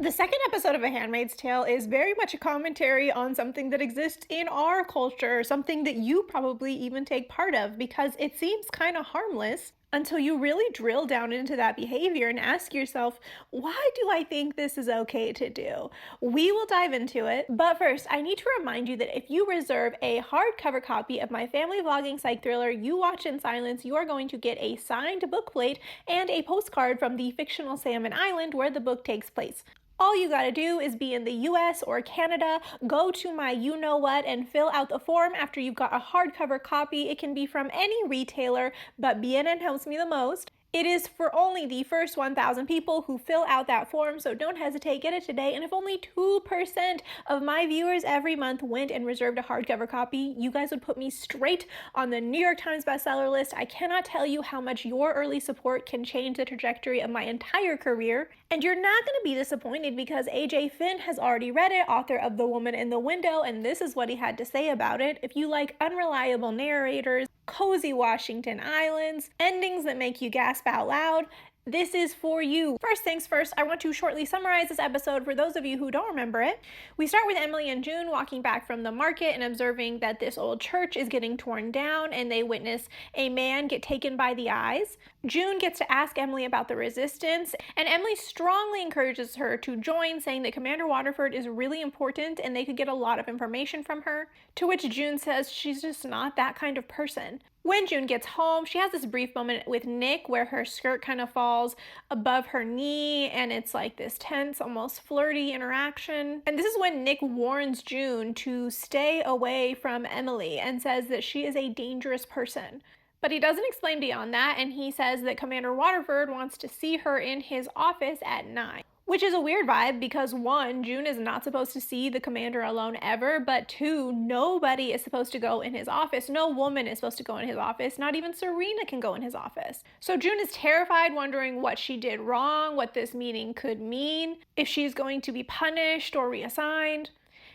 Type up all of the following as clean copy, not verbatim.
The second episode of A Handmaid's Tale is very much a commentary on something that exists in our culture, something that you probably even take part of, because it seems kind of harmless until you really drill down into that behavior and ask yourself, why do I think this is okay to do? We will dive into it, but first, I need to remind you that if you reserve a hardcover copy of my family vlogging psych thriller, You Watch in Silence, you are going to get a signed book plate and a postcard from the fictional Salmon Island where the book takes place. All you gotta do is be in the US or Canada, go to my you know what and fill out the form after you've got a hardcover copy. It can be from any retailer, but BNN helps me the most. It is for only the first 1,000 people who fill out that form, so don't hesitate, get it today. And if only 2% of my viewers every month went and reserved a hardcover copy, you guys would put me straight on the New York Times bestseller list. I cannot tell you how much your early support can change the trajectory of my entire career. And you're not going to be disappointed because AJ Finn has already read it, author of The Woman in the Window, and this is what he had to say about it. If you like unreliable narrators, cozy Washington Islands, endings that make you gasp out loud, this is for you. First things first, I want to shortly summarize this episode for those of you who don't remember it. We start with Emily and June walking back from the market and observing that this old church is getting torn down, and they witness a man get taken by the eyes. June gets to ask Emily about the resistance, and Emily strongly encourages her to join, saying that Commander Waterford is really important and they could get a lot of information from her, to which June says she's just not that kind of person. When June gets home, she has this brief moment with Nick where her skirt kind of falls above her knee and it's like this tense, almost flirty interaction. And this is when Nick warns June to stay away from Emily and says that she is a dangerous person. But he doesn't explain beyond that, and he says that Commander Waterford wants to see her in his office at 9. Which is a weird vibe because 1, June is not supposed to see the commander alone ever, but 2, nobody is supposed to go in his office. No woman is supposed to go in his office. Not even Serena can go in his office. So June is terrified, wondering what she did wrong, what this meeting could mean, if she's going to be punished or reassigned.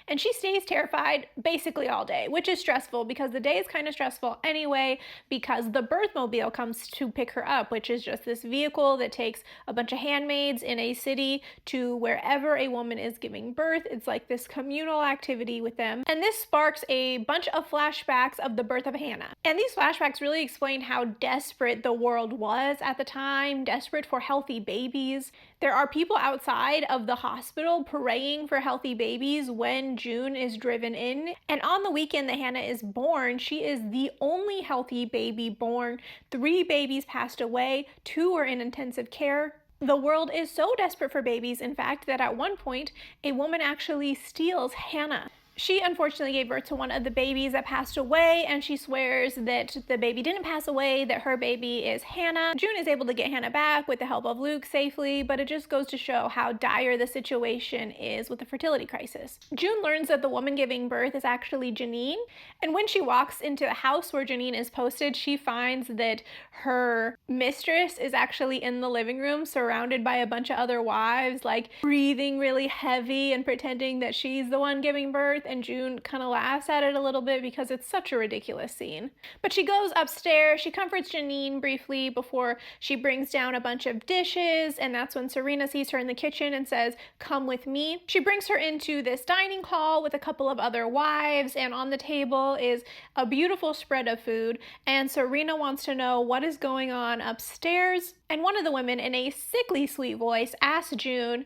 And she stays terrified basically all day, which is stressful because the day is kind of stressful anyway, because the birthmobile comes to pick her up, which is just this vehicle that takes a bunch of handmaids in a city to wherever a woman is giving birth. It's like this communal activity with them. And this sparks a bunch of flashbacks of the birth of Hannah. And these flashbacks really explain how desperate the world was at the time, desperate for healthy babies. There are people outside of the hospital praying for healthy babies when June is driven in. And on the weekend that Hannah is born, she is the only healthy baby born. 3 babies passed away, 2 are in intensive care. The world is so desperate for babies, in fact, that at one point, a woman actually steals Hannah. She unfortunately gave birth to one of the babies that passed away, and she swears that the baby didn't pass away, that her baby is Hannah. June is able to get Hannah back with the help of Luke safely, but it just goes to show how dire the situation is with the fertility crisis. June learns that the woman giving birth is actually Janine, and when she walks into the house where Janine is posted, she finds that her mistress is actually in the living room surrounded by a bunch of other wives, like breathing really heavy and pretending that she's the one giving birth. And June kind of laughs at it a little bit because it's such a ridiculous scene. But she goes upstairs, she comforts Janine briefly before she brings down a bunch of dishes, and that's when Serena sees her in the kitchen and says, "Come with me." She brings her into this dining hall with a couple of other wives, and on the table is a beautiful spread of food, and Serena wants to know what is going on upstairs. And one of the women, in a sickly sweet voice, asks June,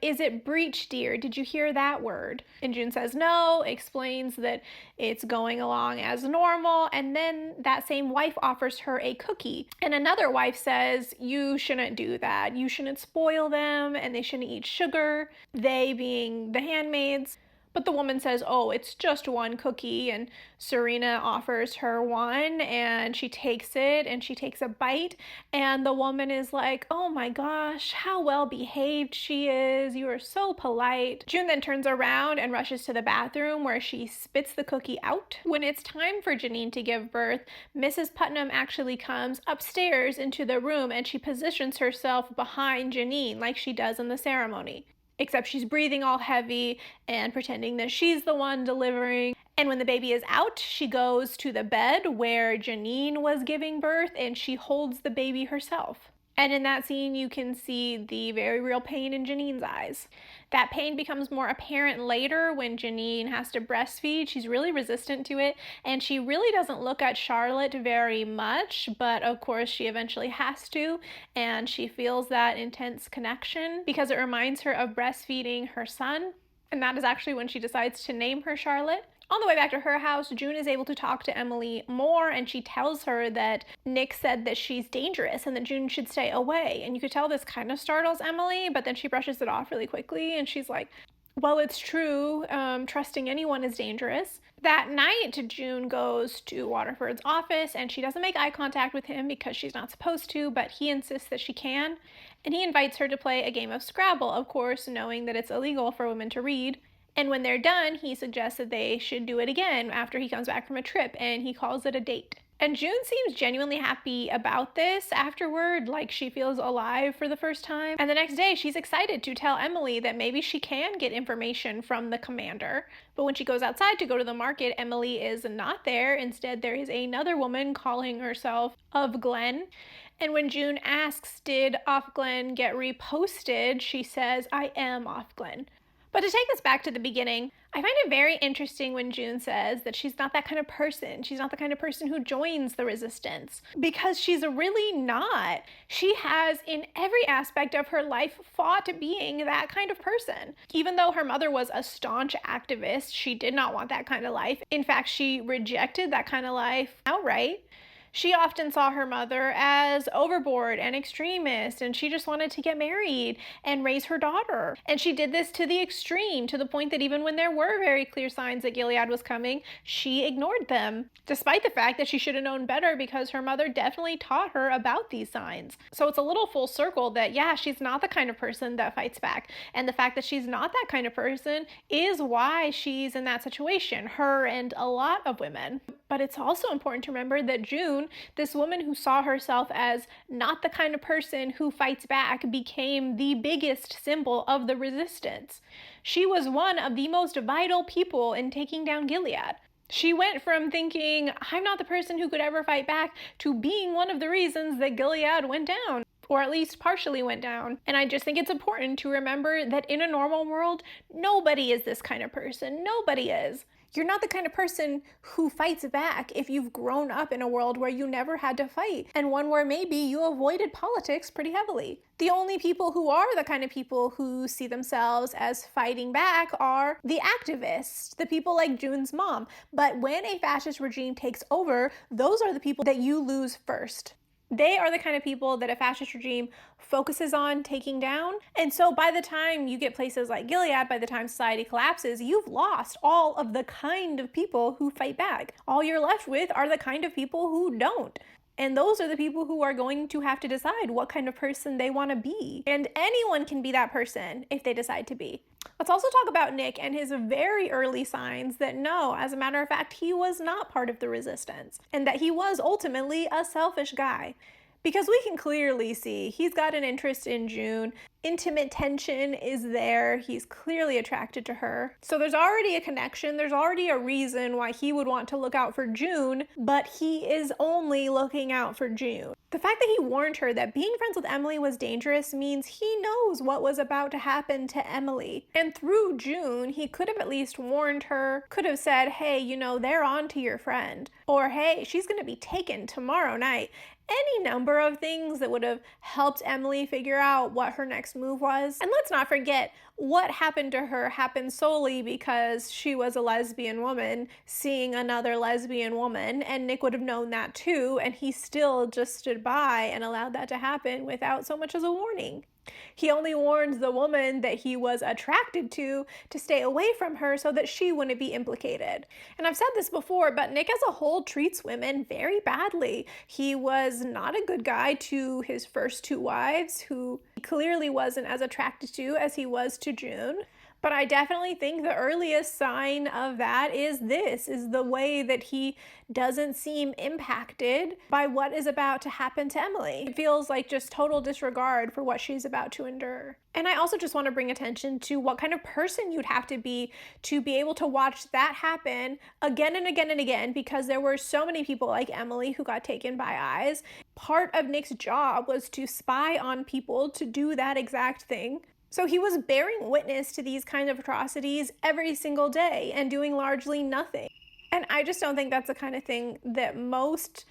is it breech, dear? Did you hear that word? And June says no, explains that it's going along as normal, and then that same wife offers her a cookie. And another wife says, you shouldn't do that. You shouldn't spoil them, and they shouldn't eat sugar, they being the handmaids. But the woman says, oh, it's just one cookie, and Serena offers her one, and she takes it, and she takes a bite, and the woman is like, oh my gosh, how well behaved she is, you are so polite. June then turns around and rushes to the bathroom where she spits the cookie out. When it's time for Janine to give birth, Mrs. Putnam actually comes upstairs into the room, and she positions herself behind Janine like she does in the ceremony. Except she's breathing all heavy and pretending that she's the one delivering. And when the baby is out, she goes to the bed where Janine was giving birth, and she holds the baby herself. And in that scene, you can see the very real pain in Janine's eyes. That pain becomes more apparent later when Janine has to breastfeed. She's really resistant to it, and she really doesn't look at Charlotte very much, but of course she eventually has to, and she feels that intense connection because it reminds her of breastfeeding her son. And that is actually when she decides to name her Charlotte. On the way back to her house, June is able to talk to Emily more, and she tells her that Nick said that she's dangerous and that June should stay away. And you could tell this kind of startles Emily, but then she brushes it off really quickly, and she's like, well, it's true. Trusting anyone is dangerous. That night, June goes to Waterford's office, and she doesn't make eye contact with him because she's not supposed to, but he insists that she can. And he invites her to play a game of Scrabble, of course, knowing that it's illegal for women to read. And when they're done, he suggests that they should do it again after he comes back from a trip, and he calls it a date. And June seems genuinely happy about this afterward, like she feels alive for the first time. And the next day, she's excited to tell Emily that maybe she can get information from the commander. But when she goes outside to go to the market, Emily is not there. Instead, there is another woman calling herself Of Glen. And when June asks, did Off Glen get reposted, she says, I am Off Glen. But to take us back to the beginning, I find it very interesting when June says that she's not that kind of person. She's not the kind of person who joins the resistance, because she's really not. She has, in every aspect of her life, fought being that kind of person. Even though her mother was a staunch activist, she did not want that kind of life. In fact, she rejected that kind of life outright. She often saw her mother as overboard and extremist, and she just wanted to get married and raise her daughter. And she did this to the extreme, to the point that even when there were very clear signs that Gilead was coming, she ignored them, despite the fact that she should have known better because her mother definitely taught her about these signs. So it's a little full circle that, yeah, she's not the kind of person that fights back. And the fact that she's not that kind of person is why she's in that situation, her and a lot of women. But it's also important to remember that June, this woman who saw herself as not the kind of person who fights back, became the biggest symbol of the resistance. She was one of the most vital people in taking down Gilead. She went from thinking, I'm not the person who could ever fight back, to being one of the reasons that Gilead went down, or at least partially went down. And I just think it's important to remember that in a normal world, nobody is this kind of person. Nobody is. You're not the kind of person who fights back if you've grown up in a world where you never had to fight, and one where maybe you avoided politics pretty heavily. The only people who are the kind of people who see themselves as fighting back are the activists, the people like June's mom. But when a fascist regime takes over, those are the people that you lose first. They are the kind of people that a fascist regime focuses on taking down. And so by the time you get places like Gilead, by the time society collapses, you've lost all of the kind of people who fight back. All you're left with are the kind of people who don't. And those are the people who are going to have to decide what kind of person they want to be. And anyone can be that person if they decide to be. Let's also talk about Nick and his very early signs that no, as a matter of fact, he was not part of the resistance, and that he was ultimately a selfish guy. Because we can clearly see he's got an interest in June. Intimate tension is there. He's clearly attracted to her. So there's already a connection. There's already a reason why he would want to look out for June, but he is only looking out for June. The fact that he warned her that being friends with Emily was dangerous means he knows what was about to happen to Emily. And through June, he could have at least warned her, could have said, hey, you know, they're on to your friend. Or, hey, she's going to be taken tomorrow night. Any number of things that would have helped Emily figure out what her next move was. And let's not forget, what happened to her happened solely because she was a lesbian woman seeing another lesbian woman, and Nick would have known that too, and he still just stood by and allowed that to happen without so much as a warning. He only warned the woman that he was attracted to stay away from her so that she wouldn't be implicated. And I've said this before, but Nick as a whole treats women very badly. He was not a good guy to his first two wives, who he clearly wasn't as attracted to as he was to June. But I definitely think the earliest sign of that is the way that he doesn't seem impacted by what is about to happen to Emily. It feels like just total disregard for what she's about to endure. And I also just want to bring attention to what kind of person you'd have to be able to watch that happen again and again and again, because there were so many people like Emily who got taken by eyes. Part of Nick's job was to spy on people to do that exact thing. So he was bearing witness to these kind of atrocities every single day and doing largely nothing. And I just don't think that's the kind of thing that most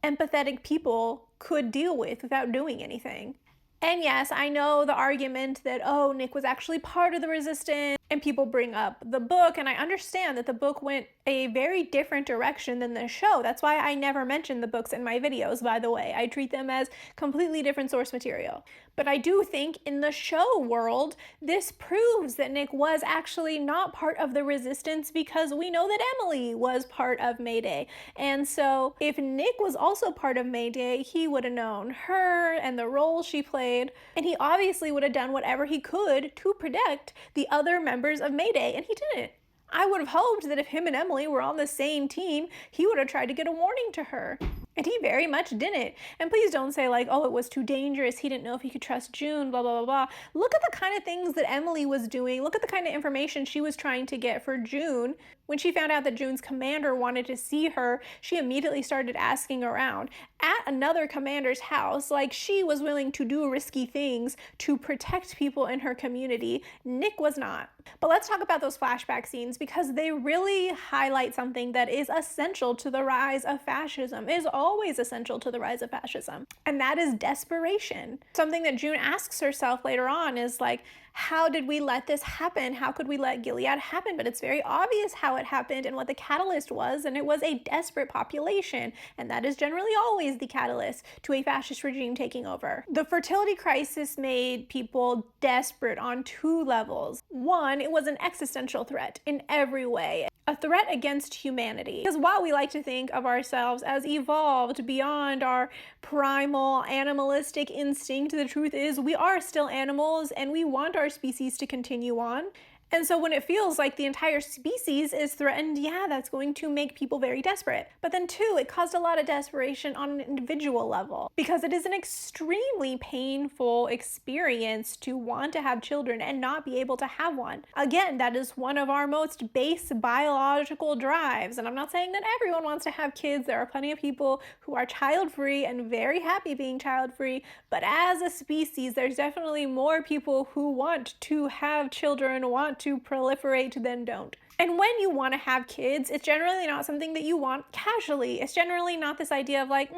empathetic people could deal with without doing anything. And yes, I know the argument that, oh, Nick was actually part of the resistance, and people bring up the book, and I understand that the book went a very different direction than the show. That's why I never mention the books in my videos, by the way. I treat them as completely different source material. But I do think in the show world, this proves that Nick was actually not part of the resistance, because we know that Emily was part of Mayday. And so if Nick was also part of Mayday, he would have known her and the role she played, and he obviously would have done whatever he could to protect the other members of Mayday, and he didn't. I would have hoped that if him and Emily were on the same team, he would have tried to get a warning to her. And he very much didn't. And please don't say like, oh, it was too dangerous, he didn't know if he could trust June, blah, blah, blah, blah. Look at the kind of things that Emily was doing. Look at the kind of information she was trying to get for June. When she found out that June's commander wanted to see her, she immediately started asking around. At another commander's house, like, she was willing to do risky things to protect people in her community. Nick was not. But let's talk about those flashback scenes, because they really highlight something that is essential to the rise of fascism. It is always essential to the rise of fascism, and that is desperation. Something that June asks herself later on is like, how did we let this happen? How could we let Gilead happen? But it's very obvious how it happened and what the catalyst was, and it was a desperate population, and that is generally always the catalyst to a fascist regime taking over. The fertility crisis made people desperate on two levels. One, it was an existential threat in every way. A threat against humanity. Because while we like to think of ourselves as evolved beyond our primal animalistic instinct, the truth is we are still animals, and we want our species to continue on. And so when it feels like the entire species is threatened, yeah, that's going to make people very desperate. But then two, it caused a lot of desperation on an individual level, because it is an extremely painful experience to want to have children and not be able to have one. Again, that is one of our most base biological drives. And I'm not saying that everyone wants to have kids. There are plenty of people who are child-free and very happy being child-free. But as a species, there's definitely more people who want to have children, want to proliferate, than don't. And when you want to have kids, it's generally not something that you want casually. It's generally not this idea of like,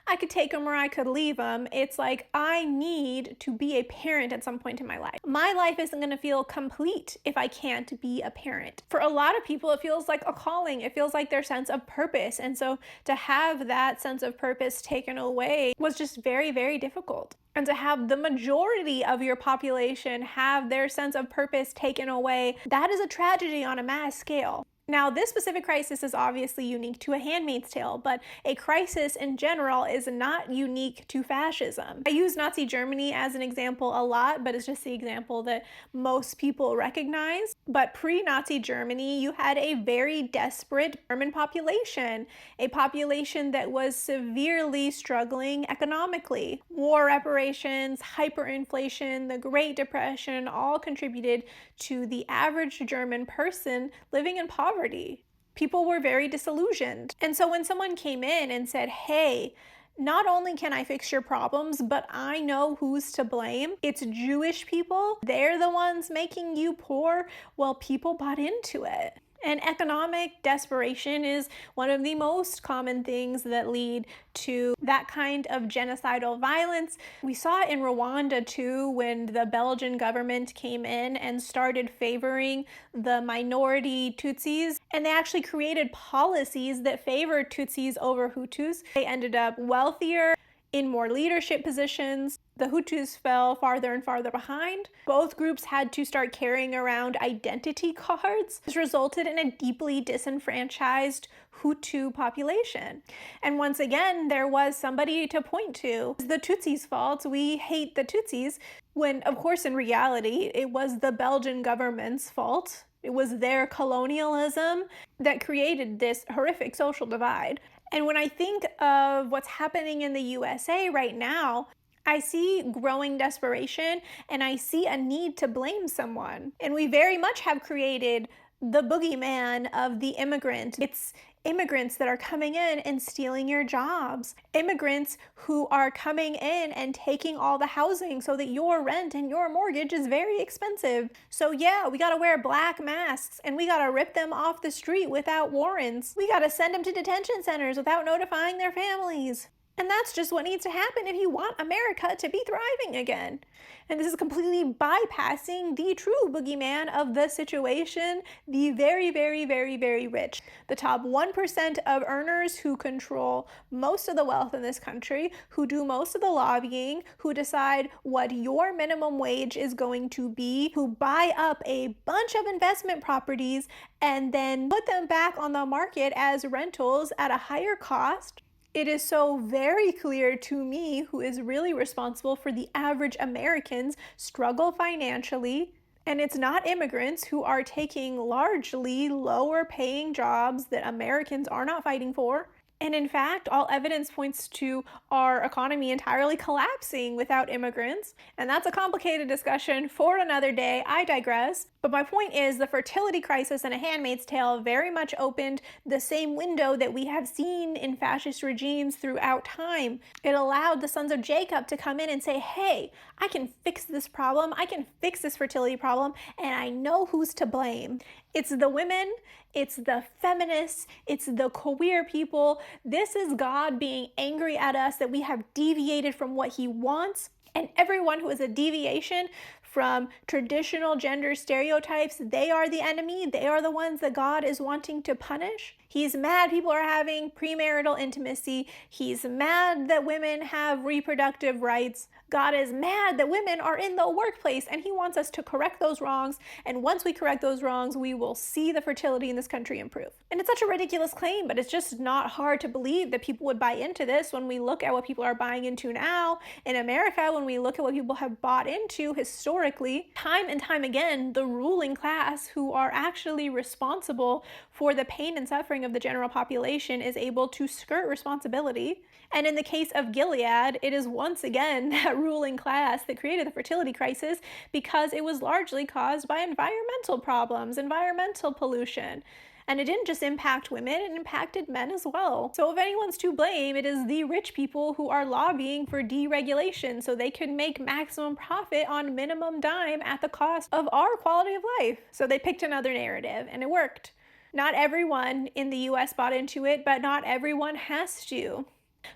I could take them or I could leave them. It's like, I need to be a parent at some point in my life. My life isn't going to feel complete if I can't be a parent. For a lot of people, it feels like a calling. It feels like their sense of purpose. And so to have that sense of purpose taken away was just very, very difficult. And to have the majority of your population have their sense of purpose taken away, that is a tragedy on a mass scale. Now, this specific crisis is obviously unique to A Handmaid's Tale, but a crisis in general is not unique to fascism. I use Nazi Germany as an example a lot, but it's just the example that most people recognize. But pre-Nazi Germany, you had a very desperate German population, a population that was severely struggling economically. War reparations, hyperinflation, the Great Depression all contributed to the average German person living in poverty. People were very disillusioned. And so when someone came in and said, hey, not only can I fix your problems, but I know who's to blame. It's Jewish people. They're the ones making you poor. Well, people bought into it. And economic desperation is one of the most common things that lead to that kind of genocidal violence. We saw it in Rwanda too, when the Belgian government came in and started favoring the minority Tutsis, and they actually created policies that favored Tutsis over Hutus. They ended up wealthier, in more leadership positions. The Hutus fell farther and farther behind. Both groups had to start carrying around identity cards. This resulted in a deeply disenfranchised Hutu population. And once again, there was somebody to point to. It's the Tutsis' fault. We hate the Tutsis. When, of course, in reality, it was the Belgian government's fault. It was their colonialism that created this horrific social divide. And when I think of what's happening in the USA right now, I see growing desperation and I see a need to blame someone. And we very much have created the boogeyman of the immigrant. It's immigrants that are coming in and stealing your jobs. Immigrants who are coming in and taking all the housing so that your rent and your mortgage is very expensive. So yeah, we gotta wear black masks and we gotta rip them off the street without warrants. We gotta send them to detention centers without notifying their families. And that's just what needs to happen if you want America to be thriving again. And this is completely bypassing the true boogeyman of the situation, the very, very, very, very rich. The top 1% of earners who control most of the wealth in this country, who do most of the lobbying, who decide what your minimum wage is going to be, who buy up a bunch of investment properties and then put them back on the market as rentals at a higher cost. It is so very clear to me who is really responsible for the average American's struggle financially. And it's not immigrants who are taking largely lower paying jobs that Americans are not fighting for. And in fact, all evidence points to our economy entirely collapsing without immigrants. And that's a complicated discussion for another day. I digress. But my point is, the fertility crisis in A Handmaid's Tale very much opened the same window that we have seen in fascist regimes throughout time. It allowed the sons of Jacob to come in and say, hey, I can fix this problem. I can fix this fertility problem, and I know who's to blame. It's the women, it's the feminists, it's the queer people. This is God being angry at us that we have deviated from what he wants. And everyone who is a deviation from traditional gender stereotypes, they are the enemy. They are the ones that God is wanting to punish. He's mad people are having premarital intimacy. He's mad that women have reproductive rights. God is mad that women are in the workplace, and he wants us to correct those wrongs. And once we correct those wrongs, we will see the fertility in this country improve. And it's such a ridiculous claim, but it's just not hard to believe that people would buy into this when we look at what people are buying into now in America, when we look at what people have bought into historically. Time and time again, the ruling class, who are actually responsible for the pain and suffering of the general population, is able to skirt responsibility. And in the case of Gilead, it is once again that ruling class that created the fertility crisis, because it was largely caused by environmental problems, environmental pollution. And it didn't just impact women, it impacted men as well. So if anyone's to blame, it is the rich people who are lobbying for deregulation so they can make maximum profit on minimum dime at the cost of our quality of life. So they picked another narrative, and it worked. Not everyone in the US bought into it, but not everyone has to.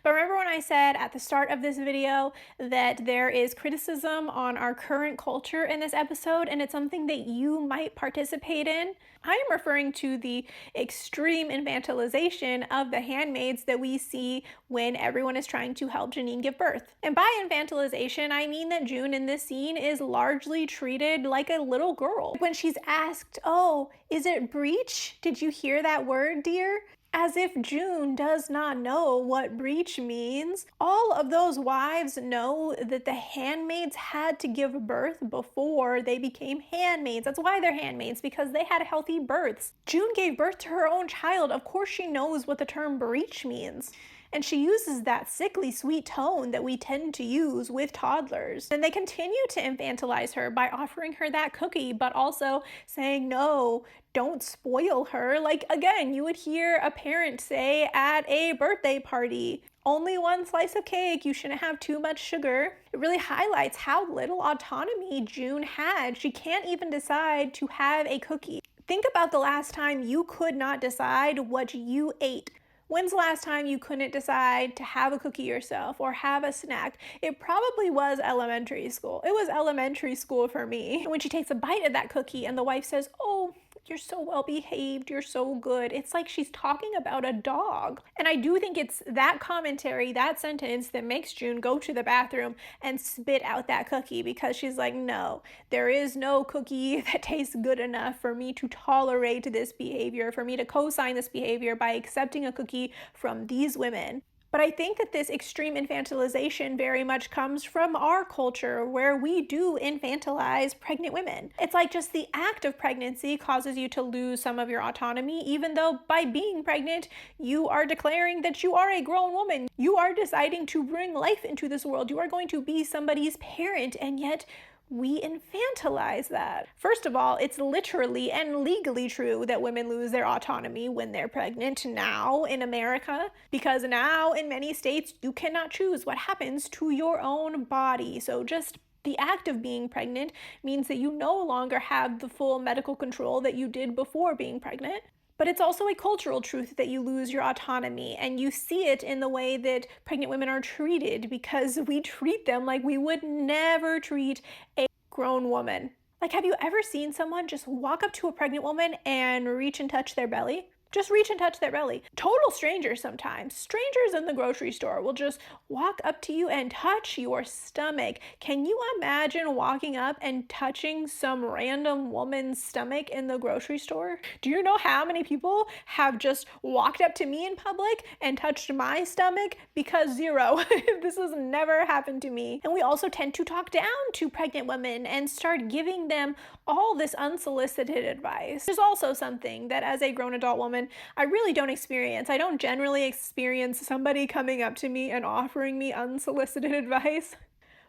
But remember when I said at the start of this video that there is criticism on our current culture in this episode, and it's something that you might participate in? I am referring to the extreme infantilization of the handmaids that we see when everyone is trying to help Janine give birth. And by infantilization, I mean that June in this scene is largely treated like a little girl. When she's asked, oh, is it breech? Did you hear that word, dear? As if June does not know what breech means. All of those wives know that the handmaids had to give birth before they became handmaids. That's why they're handmaids, because they had healthy births. June gave birth to her own child. Of course she knows what the term breech means. And she uses that sickly sweet tone that we tend to use with toddlers. And they continue to infantilize her by offering her that cookie, but also saying, no, don't spoil her. Like, again, you would hear a parent say at a birthday party, only one slice of cake, you shouldn't have too much sugar. It really highlights how little autonomy June had. She can't even decide to have a cookie. Think about the last time you could not decide what you ate. When's the last time you couldn't decide to have a cookie yourself or have a snack? It probably was elementary school. It was elementary school for me. And when she takes a bite of that cookie and the wife says, oh, You're so well behaved, you're so good. It's like she's talking about a dog. And I do think it's that commentary, that sentence, that makes June go to the bathroom and spit out that cookie, because she's like, no, there is no cookie that tastes good enough for me to tolerate this behavior, for me to co-sign this behavior by accepting a cookie from these women. But I think that this extreme infantilization very much comes from our culture, where we do infantilize pregnant women. It's like just the act of pregnancy causes you to lose some of your autonomy, even though by being pregnant, you are declaring that you are a grown woman. You are deciding to bring life into this world. You are going to be somebody's parent, and yet we infantilize that. First of all, it's literally and legally true that women lose their autonomy when they're pregnant now in America, because now in many states you cannot choose what happens to your own body. So just the act of being pregnant means that you no longer have the full medical control that you did before being pregnant. But it's also a cultural truth that you lose your autonomy, and you see it in the way that pregnant women are treated, because we treat them like we would never treat a grown woman. Like, have you ever seen someone just walk up to a pregnant woman and reach and touch their belly? Just reach and touch their belly. Total strangers sometimes. Strangers in the grocery store will just walk up to you and touch your stomach. Can you imagine walking up and touching some random woman's stomach in the grocery store? Do you know how many people have just walked up to me in public and touched my stomach? Because zero. This has never happened to me. And we also tend to talk down to pregnant women and start giving them all this unsolicited advice. There's also something that as a grown adult woman, I really don't experience. I don't generally experience somebody coming up to me and offering me unsolicited advice,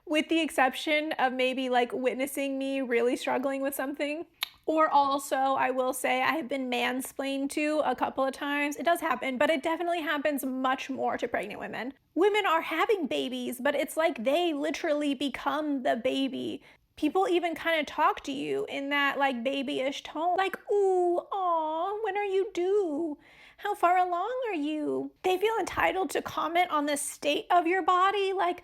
with the exception of maybe like witnessing me really struggling with something. Or also, I will say, I have been mansplained to a couple of times. It does happen, but it definitely happens much more to pregnant women. Women are having babies, but it's like they literally become the baby. People even kind of talk to you in that like babyish tone, like, ooh, aw, when are you due? How far along are you? They feel entitled to comment on the state of your body, like,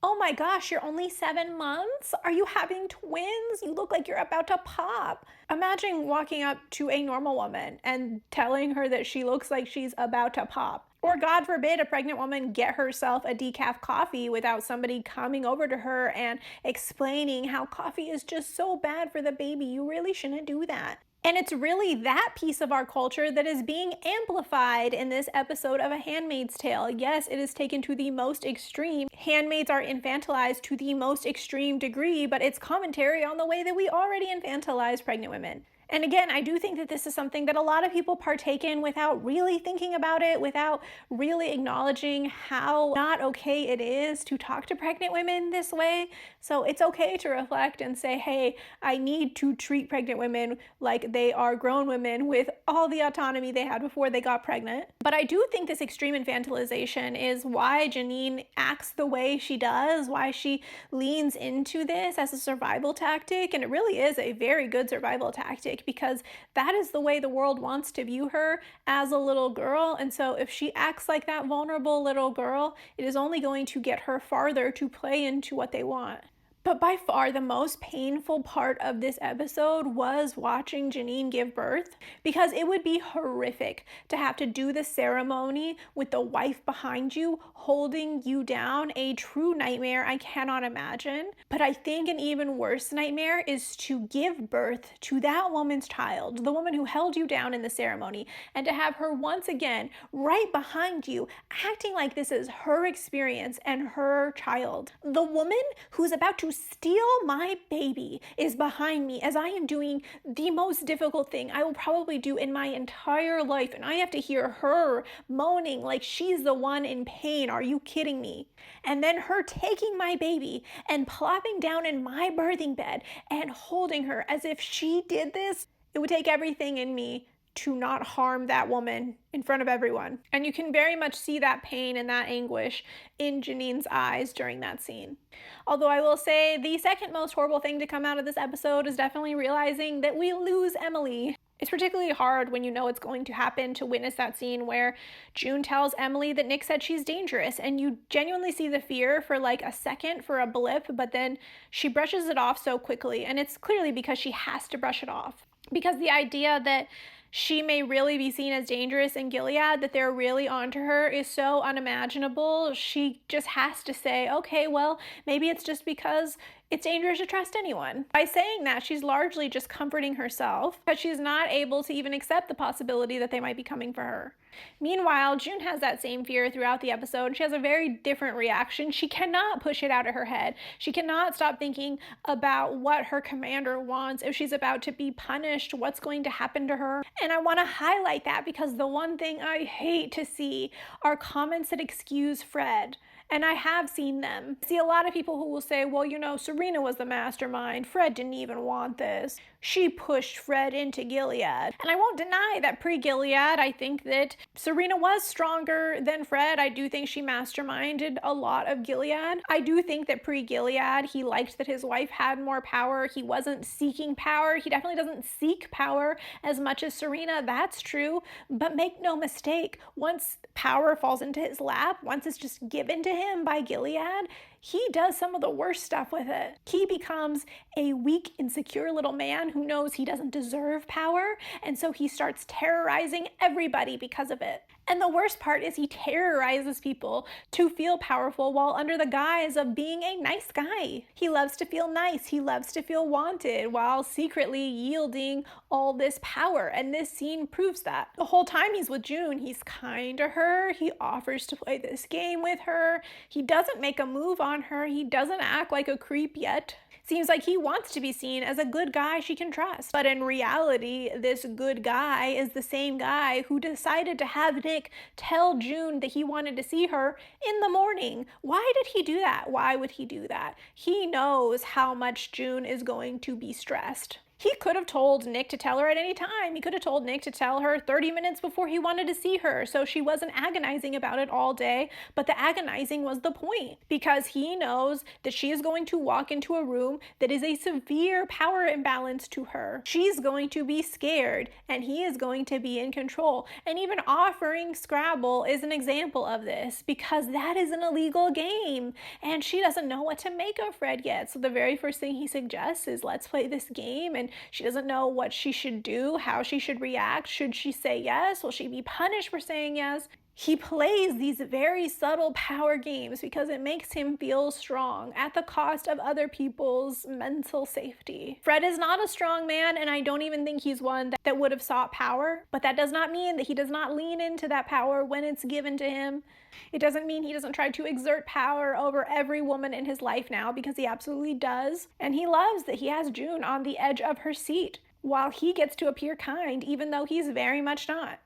oh my gosh, you're only 7 months? Are you having twins? You look like you're about to pop. Imagine walking up to a normal woman and telling her that she looks like she's about to pop. Or God forbid a pregnant woman get herself a decaf coffee without somebody coming over to her and explaining how coffee is just so bad for the baby. You really shouldn't do that. And it's really that piece of our culture that is being amplified in this episode of A Handmaid's Tale. Yes, it is taken to the most extreme. Handmaids are infantilized to the most extreme degree, but it's commentary on the way that we already infantilize pregnant women. And again, I do think that this is something that a lot of people partake in without really thinking about it, without really acknowledging how not okay it is to talk to pregnant women this way. So it's okay to reflect and say, hey, I need to treat pregnant women like they are grown women with all the autonomy they had before they got pregnant. But I do think this extreme infantilization is why Janine acts the way she does, why she leans into this as a survival tactic. And it really is a very good survival tactic, because that is the way the world wants to view her, as a little girl. And so if she acts like that vulnerable little girl, it is only going to get her farther to play into what they want. But by far the most painful part of this episode was watching Janine give birth, because it would be horrific to have to do the ceremony with the wife behind you holding you down. A true nightmare I cannot imagine. But I think an even worse nightmare is to give birth to that woman's child, the woman who held you down in the ceremony, and to have her once again right behind you acting like this is her experience and her child. The woman who's about to steal my baby is behind me as I am doing the most difficult thing I will probably do in my entire life, and I have to hear her moaning like she's the one in pain. Are you kidding me? And then her taking my baby and plopping down in my birthing bed and holding her as if she did this. It would take everything in me to not harm that woman in front of everyone. And you can very much see that pain and that anguish in Janine's eyes during that scene. Although I will say the second most horrible thing to come out of this episode is definitely realizing that we lose Emily. It's particularly hard when you know it's going to happen to witness that scene where June tells Emily that Nick said she's dangerous, and you genuinely see the fear for like a second, for a blip, but then she brushes it off so quickly, and it's clearly because she has to brush it off. because the idea that she may really be seen as dangerous in Gilead, that they're really onto her, is so unimaginable. She just has to say, okay, well, maybe it's just because it's dangerous to trust anyone. By saying that, she's largely just comforting herself, because she's not able to even accept the possibility that they might be coming for her. Meanwhile, June has that same fear throughout the episode. She has a very different reaction. She cannot push it out of her head. She cannot stop thinking about what her commander wants. If she's about to be punished, what's going to happen to her? And I want to highlight that, because the one thing I hate to see are comments that excuse Fred. And I have seen them. I see a lot of people who will say, well, you know, Serena was the mastermind. Fred didn't even want this. She pushed Fred into Gilead. And I won't deny that pre-Gilead, I think that Serena was stronger than Fred. I do think she masterminded a lot of Gilead. I do think that pre-Gilead, he liked that his wife had more power. He wasn't seeking power. He definitely doesn't seek power as much as Serena. That's true. But make no mistake, once power falls into his lap, once it's just given to him by Gilead, he does some of the worst stuff with it. He becomes a weak, insecure little man who knows he doesn't deserve power, and so he starts terrorizing everybody because of it. And the worst part is he terrorizes people to feel powerful while under the guise of being a nice guy. He loves to feel nice. He loves to feel wanted while secretly yielding all this power. And this scene proves that. The whole time he's with June, he's kind to her. He offers to play this game with her. He doesn't make a move on her. He doesn't act like a creep yet. Seems like he wants to be seen as a good guy she can trust. But in reality, this good guy is the same guy who decided to have Nick tell June that he wanted to see her in the morning. Why did he do that? Why would he do that? He knows how much June is going to be stressed. He could have told Nick to tell her at any time. He could have told Nick to tell her 30 minutes before he wanted to see her, so she wasn't agonizing about it all day. But the agonizing was the point, because he knows that she is going to walk into a room that is a severe power imbalance to her. She's going to be scared, and he is going to be in control. And even offering Scrabble is an example of this, because that is an illegal game, and she doesn't know what to make of Fred yet. So the very first thing he suggests is, let's play this game, and she doesn't know what she should do, how she should react. Should she say yes? Will she be punished for saying yes? He plays these very subtle power games because it makes him feel strong at the cost of other people's mental safety. Fred is not a strong man, and I don't even think he's one that would have sought power, but that does not mean that he does not lean into that power when it's given to him. It doesn't mean he doesn't try to exert power over every woman in his life now, because he absolutely does. And he loves that he has June on the edge of her seat, while he gets to appear kind, even though he's very much not.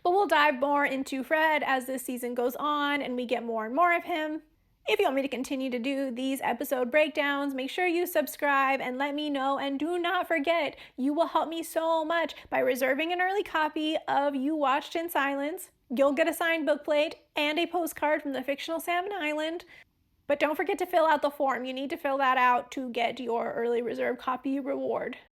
But we'll dive more into Fred as this season goes on and we get more and more of him. If you want me to continue to do these episode breakdowns, make sure you subscribe and let me know. And do not forget, you will help me so much by reserving an early copy of You Watched in Silence. You'll get a signed bookplate and a postcard from the fictional Salmon Island. But don't forget to fill out the form. You need to fill that out to get your early reserve copy reward.